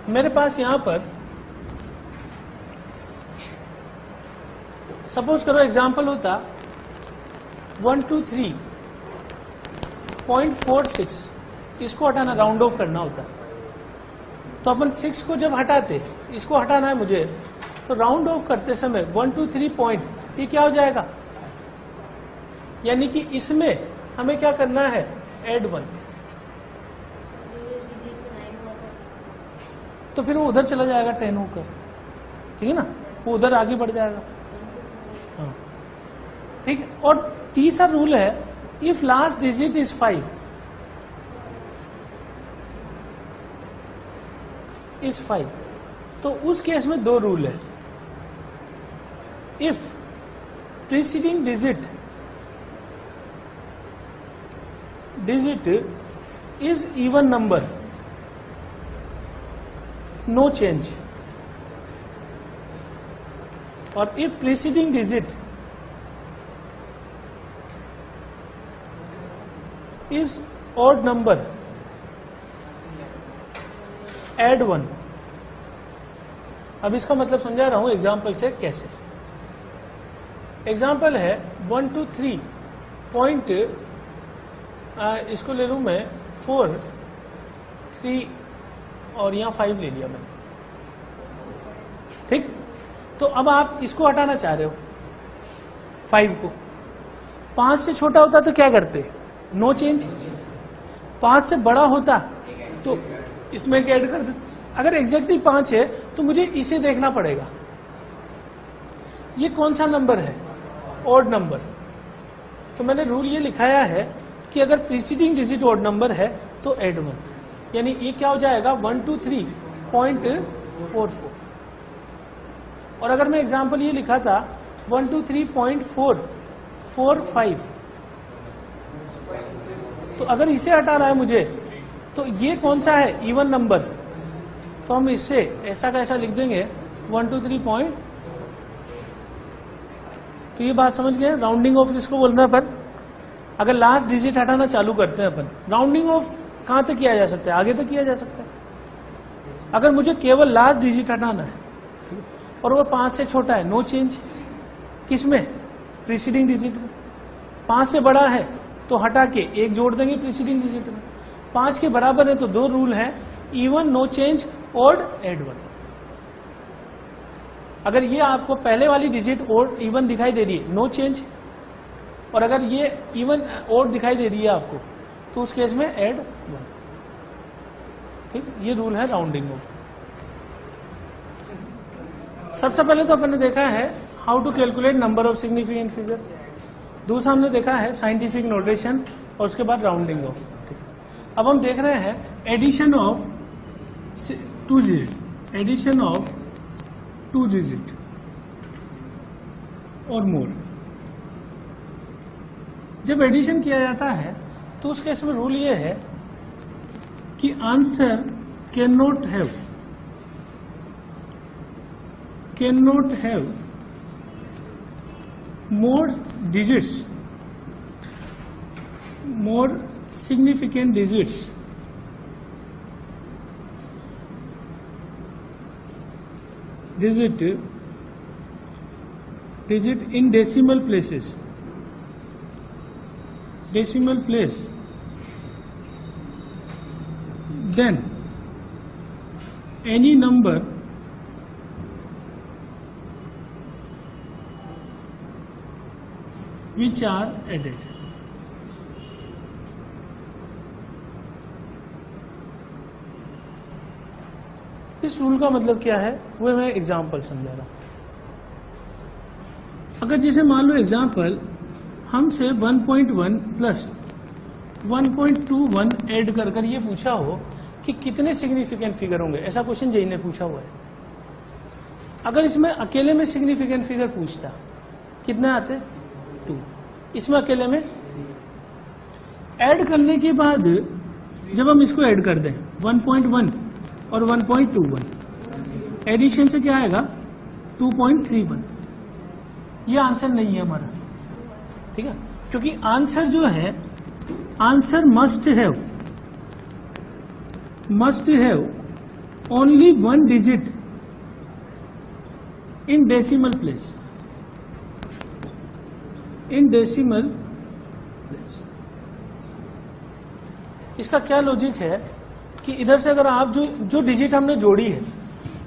मेरे पास यहां पर सपोज करो एग्जांपल होता 123.46 इसको हटाना, राउंड ऑफ करना होता है। तो अपन 6 को जब हटाते, इसको हटाना है मुझे, तो राउंड ऑफ करते समय 1 2 3 पॉइंट, ये क्या हो जाएगा, यानी कि इसमें हमें क्या करना है, ऐड 1, तो फिर वो उधर चला जाएगा 10 होकर, ठीक है ना, वो उधर आगे बढ़ जाएगा। हाँ ठीक है। और तीसरा रूल है, इफ लास्ट डिजिट इज 5, तो उस केस में 2 रूल है। If preceding digit is even number, no change, और if preceding digit is odd number, add 1। अब इसका मतलब समझा रहा हूं एग्जाम्पल से। कैसे? एग्जाम्पल है 1 2 3 पॉइंट, इसको ले लूं मैं 4 3 और यहां 5 ले लिया मैंने, ठीक। तो अब आप इसको हटाना चाह रहे हो 5 को, 5 से छोटा होता तो क्या करते, नो चेंज। 5 से बड़ा होता तो इसमें ऐड कर देते। अगर एग्जैक्टली 5 है तो मुझे इसे देखना पड़ेगा, ये कौन सा नंबर है, ऑड नंबर। तो मैंने रूल ये लिखाया है कि अगर प्रीसीडिंग डिजिट ऑड नंबर है तो ऐड 1, यानी ये क्या हो जाएगा 1 2 3.44। और अगर मैं एग्जांपल ये लिखा था 1 2 3.445, तो अगर इसे हटाना है मुझे, तो ये कौन सा है, इवन नंबर, तो हम इससे ऐसा कैसा लिख देंगे 1 2 3 पॉइंट। तो ये बात समझ गए, राउंडिंग ऑफ किसको बोलना है अपन, अगर लास्ट डिजिट हटाना चालू करते हैं अपन, राउंडिंग ऑफ कहां तक किया जा सकता है, आगे तक किया जा सकता है। अगर मुझे केवल लास्ट डिजिट हटाना है और वो 5 से छोटा है, नो चेंज, किसमें, प्रीसीडिंग डिजिट में। 5 से बड़ा है तो हटा के 1 जोड़ देंगे प्रीसीडिंग डिजिट में। 5 के बराबर है तो 2 रूल है, even, no change, odd, add 1। अगर ये आपको पहले वाली डिजिट ऑड इवन दिखाई दे रही है, नो चेंज, और अगर ये इवन ऑड दिखाई दे रही है आपको, तो उस केस में ऐड 1। ठीक, ये रूल है राउंडिंग ऑफ। सबसे पहले तो अपन ने देखा है how to calculate number of significant figure, दूसरा हमने देखा है साइंटिफिक नोटेशन, और उसके बाद राउंडिंग ऑफ। अब हम देख रहे हैं addition of 2 digit, addition of 2 digit और मोर। जब एडिशन किया जाता है तो उस केस में रूल ये है कि answer can not have more digits, more significant digits digit in decimal places, decimal place, then any number which are added। इस रूल का मतलब क्या है वो मैं एग्जांपल समझा रहा हूं। अगर जैसे मान लो एग्जांपल हमसे 1.1 प्लस 1.21 ऐड कर ये पूछा हो कि कितने सिग्निफिकेंट फिगर होंगे, ऐसा क्वेश्चन जेई ने पूछा हुआ है। अगर इसमें अकेले में सिग्निफिकेंट फिगर पूछता, कितने आते, 2, इसमें अकेले में। ऐड करने के बाद जब हम इसको ऐड कर दें 1.1 और 1.21, एडिशन से क्या आएगा 2.31। ये आंसर नहीं है हमारा, ठीक है, क्योंकि आंसर जो है, answer must have only 1 digit in decimal place, in decimal place। इसका क्या लॉजिक है कि इधर से अगर आप जो डिजिट हमने जोड़ी है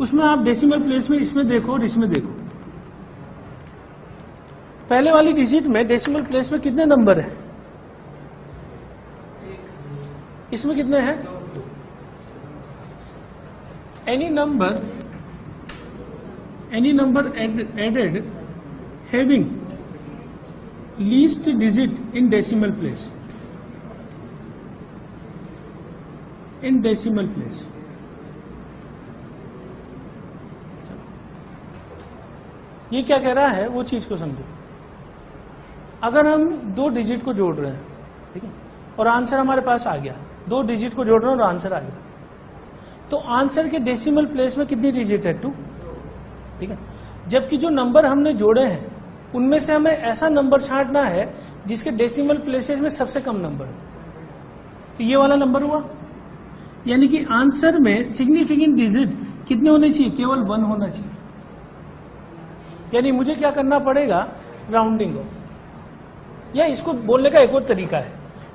उसमें आप डेसिमल प्लेस में इसमें देखो और इसमें देखो, पहले वाली डिजिट में डेसिमल प्लेस में कितने नंबर है, इसमें कितने हैं? Any number added having least digit in decimal place, in decimal place. ये क्या कह रहा है वो चीज को समझो। अगर हम दो डिजिट को जोड़ रहे हैं, ठीक है, और आंसर हमारे पास आ गया, दो डिजिट को जोड़ रहे हैं और आंसर आ गया, तो आंसर के डेसिमल प्लेस में कितनी डिजिट है? 2, ठीक है। जबकि जो नंबर हमने जोड़े हैं उनमें से हमें ऐसा नंबर छांटना है जिसके डेसिमल प्लेसेस में सबसे कम नंबर है, तो ये वाला नंबर हुआ। यानी कि आंसर में सिग्निफिकेंट डिजिट कितने होने चाहिए? केवल 1 होना चाहिए। यानी मुझे क्या करना पड़ेगा? Rounding off. या इसको बोलने का एक और तरीका है,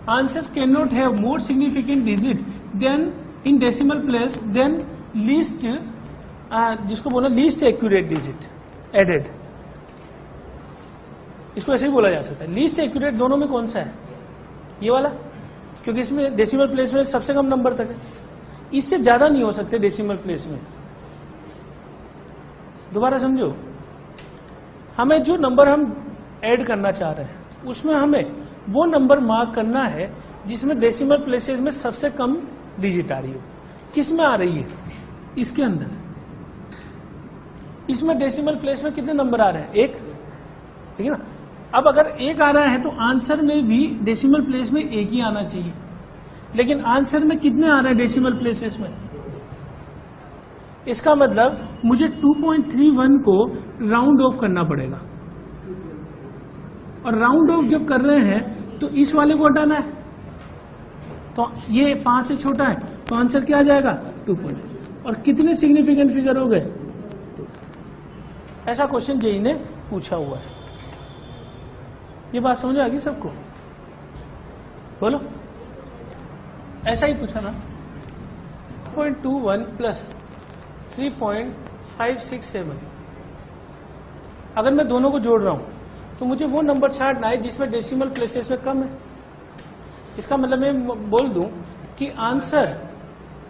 answer can not have more significant digit than in decimal place than least, जिसको बोला लीस्ट एक्यूरेट डिजिट एडेड। इसको ऐसे ही बोला जा सकता है। लीस्ट एक्यूरेट दोनों में कौन सा है? ये वाला, क्योंकि इसमें डेसिमल प्लेस में सबसे कम नंबर तक है, इससे ज्यादा नहीं हो सकते डेसिमल प्लेस में। दोबारा समझो, हमें जो नंबर हम ऐड करना चाह रहे हैं उसमें हमें वो नंबर मार्क करना है जिसमें डेसिमल प्लेसेस में सबसे कम डिजिट आ रही हो। किस में आ रही है? इसके अंदर। इसमें डेसिमल प्लेस में कितने नंबर आ रहे हैं? 1, ठीक है ना। अब अगर 1 आ रहा है तो आंसर में भी डेसिमल प्लेस में 1 ही आना चाहिए, लेकिन आंसर में कितने आ रहे हैं डेसिमल प्लेसेस में? इसका मतलब मुझे 2.31 को राउंड ऑफ करना पड़ेगा, और राउंड ऑफ जब कर रहे हैं तो इस वाले को हटाना है, तो ये 5 से छोटा है, तो आंसर क्या आ जाएगा? 2. और कितने सिग्निफिकेंट फिगर हो गए? ऐसा क्वेश्चन जेई ने पूछा हुआ है। ये बात समझ आ गई सबको? बोलो, ऐसा ही पूछा ना। 0.21 प्लस 3.567, अगर मैं दोनों को जोड़ रहा हूं तो मुझे वो नंबर छांटना है जिसमें डेसिमल प्लेसेस में कम है। इसका मतलब मैं बोल दूं कि answer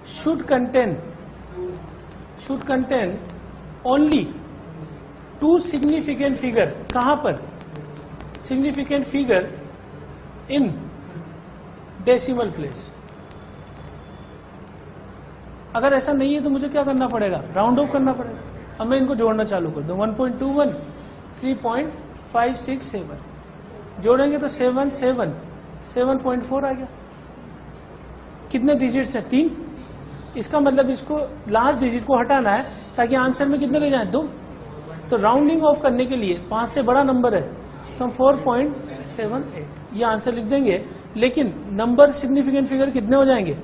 should contain only 2 significant figure. कहां पर? Significant figure in decimal place. अगर ऐसा नहीं है तो मुझे क्या करना पड़ेगा? राउंड ऑफ करना पड़ेगा। अब मैं इनको जोड़ना चालू कर दूं। 1.21, 3.567 जोड़ेंगे तो 7.4 आ गया। कितने डिजिट्स है? 3। इसका मतलब इसको लास्ट डिजिट को हटाना है ताकि आंसर में कितने रह जाए? 2। तो राउंडिंग ऑफ करने के लिए 5 से बड़ा नंबर है तो हम 4.78 ये आंसर लिख देंगे। लेकिन नंबर सिग्निफिकेंट फिगर कितने हो जाएंगे?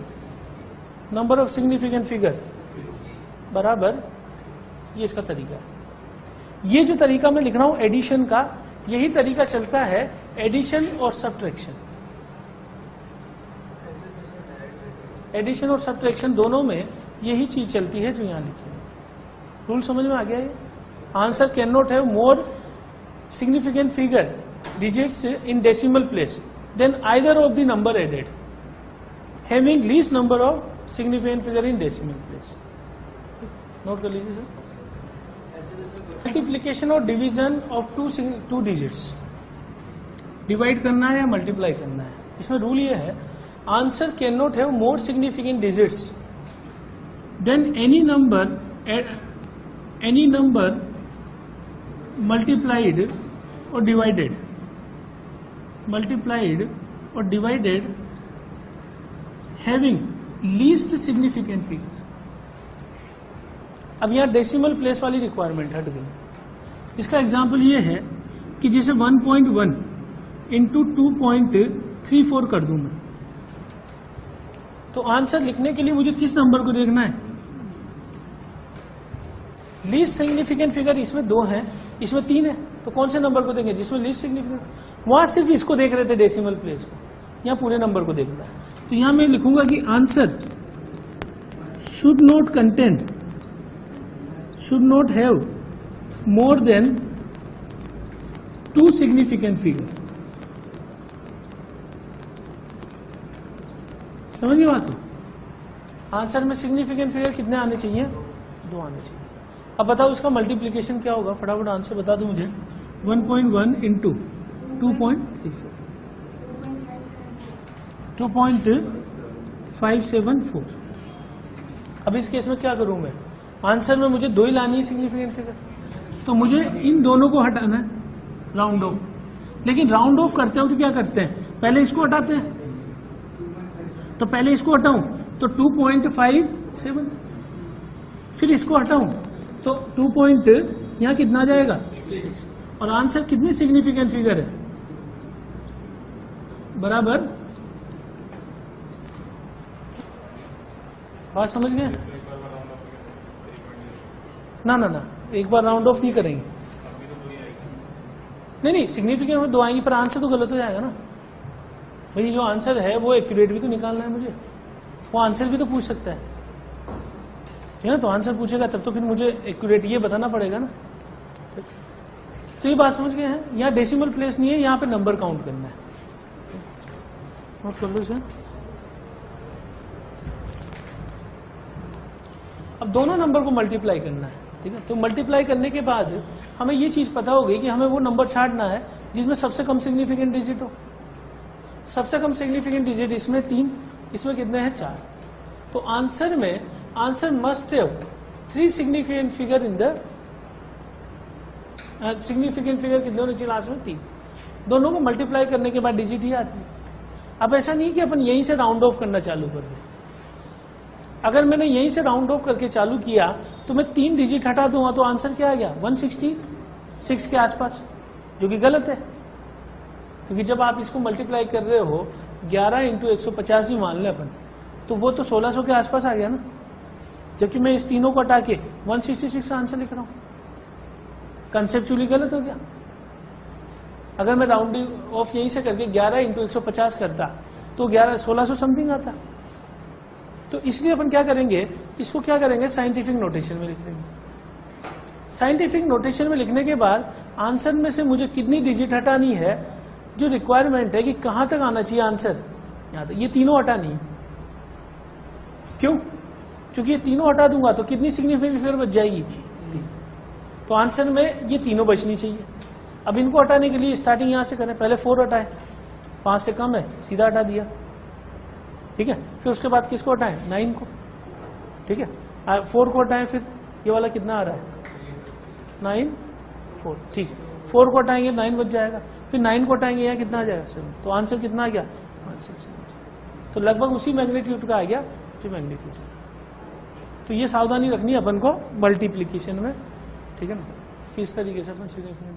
नंबर ऑफ सिग्निफिकेंट फिगर बराबर, ये इसका तरीका है। ये जो तरीका मैं लिख रहा हूं एडिशन का, यही तरीका चलता है एडिशन और सब्ट्रैक्शन। एडिशन और सब्ट्रैक्शन दोनों में यही चीज चलती है जो यहां लिखी है। रूल समझ में आ गया? ये answer can not have more significant figure digits in decimal place than either of the number added having least number of significant figure in decimal place. Note कर लीजिए सर। मल्टीप्लीकेशन और डिवीजन ऑफ 2 डिजिट्स, डिवाइड करना है या multiply करना है। इसमें rule ये है, answer can not have more significant digits than any number multiplied और divided having least significant figure. अब यहां डेसिमल प्लेस वाली रिक्वायरमेंट हट गई। इसका एग्जांपल ये है कि जैसे 1.1 इंटू 2.34 कर दूं मैं, तो आंसर लिखने के लिए मुझे किस नंबर को देखना है? लीस्ट सिग्निफिकेंट फिगर इसमें 2 है, इसमें 3 है, तो कौन से नंबर को देंगे जिसमें लीस्ट सिग्निफिकेंट? वहां सिर्फ इसको देख रहे थे डेसिमल प्लेस को, यहाँ पूरे नंबर को देखना है। तो यहां मैं लिखूंगा कि answer should not have more than 2 significant figure. समझ गए बात? आंसर में सिग्निफिकेंट फिगर कितने आने चाहिए? 2 आने चाहिए। अब बताओ इसका मल्टीप्लीकेशन क्या होगा? फटाफट आंसर बता दो मुझे। 1.1 इंटू 2.34 2.574। अब इस केस में क्या करूं मैं? आंसर में मुझे 2 ही लानी है सिग्निफिकेंट फिगर, तो मुझे इन दोनों को हटाना है राउंड ऑफ। लेकिन राउंड ऑफ करते हो तो क्या करते हैं? पहले इसको हटाते हैं, तो पहले इसको हटाऊं तो 2.57, फिर इसको हटाऊं तो 2 यहां कितना आ जाएगा 6। और आंसर कितनी सिग्निफिकेंट फिगर है? बराबर, बात समझ गए? ना एक बार राउंड ऑफ नहीं करेंगे। नहीं सिग्निफिकेंट में 2 आएंगी, पर आंसर तो गलत हो जाएगा ना भाई। जो आंसर है वो एक्यूरेट भी तो निकालना है मुझे, वो आंसर भी तो पूछ सकता है ना। तो आंसर पूछेगा तब तो फिर मुझे एक्यूरेट ये बताना पड़ेगा ना। तो ये बात समझ गए हैं? यहाँ डेसिमल प्लेस नहीं है, यहाँ पे नंबर काउंट करना है। नोट कर लो इसे। अब दोनों नंबर को मल्टीप्लाई करना है, ठीक है। तो मल्टीप्लाई करने के बाद हमें ये चीज पता हो गई कि हमें वो नंबर छांटना है जिसमें सबसे कम सिग्निफिकेंट डिजिट हो। सबसे कम सिग्निफिकेंट डिजिट इसमें 3, इसमें कितने हैं 4। तो आंसर में answer must have 3 significant figure in the significant figure कितने होने चाहिए लास्ट में? 3। दोनों को मल्टीप्लाई करने के बाद डिजिट ही आती है। अब ऐसा नहीं कि अपन यहीं से राउंड ऑफ करना चालू कर दें। अगर मैंने यहीं से राउंड ऑफ करके चालू किया तो मैं 3 डिजिट हटा दूंगा तो आंसर क्या आ गया? 166 के आसपास, जो कि गलत है। क्योंकि जब आप इसको मल्टीप्लाई कर रहे हो 11 इंटू 150 भी मान लें अपन, तो वो तो 1600 के आसपास आ गया ना। जबकि मैं इस तीनों को हटा के 166 का आंसर लिख रहा हूं। कंसेप्चुअली गलत हो गया। अगर मैं राउंडिंग ऑफ यहीं से करके 11 इंटू 150 करता तो 1600 समथिंग आता। तो इसलिए अपन क्या करेंगे, इसको क्या करेंगे, साइंटिफिक नोटेशन में लिख देंगे। साइंटिफिक नोटेशन में लिखने के बाद आंसर में से मुझे कितनी डिजिट हटानी है, जो रिक्वायरमेंट है कि कहां तक आना चाहिए आंसर, यहां तक। ये तीनों हटानी है। क्यों? क्योंकि ये तीनों हटा दूंगा तो कितनी सिग्निफिकेंट फिगर बच जाएगी? 3। तो आंसर में ये तीनों बचनी चाहिए। अब इनको हटाने के लिए स्टार्टिंग यहां से करें। पहले 4 हटाए, 5 से कम है सीधा हटा दिया, ठीक है। फिर उसके बाद किसको हटाएं? 9 को, ठीक है। 4 को हटाएं, फिर ये वाला कितना आ रहा है? 9, 4, ठीक। 4 को हटाएंगे 9 बच जाएगा। फिर 9 को हटाएंगे, यहाँ कितना आ जाएगा? 7। तो आंसर कितना आ गया? आंसर 7। तो लगभग उसी मैग्नीट्यूड का आ गया जो मैग्नीट्यूड। तो ये सावधानी रखनी है अपन को मल्टीप्लीकेशन में, ठीक है ना। इस तरीके से अपन सिग्निफिकेंट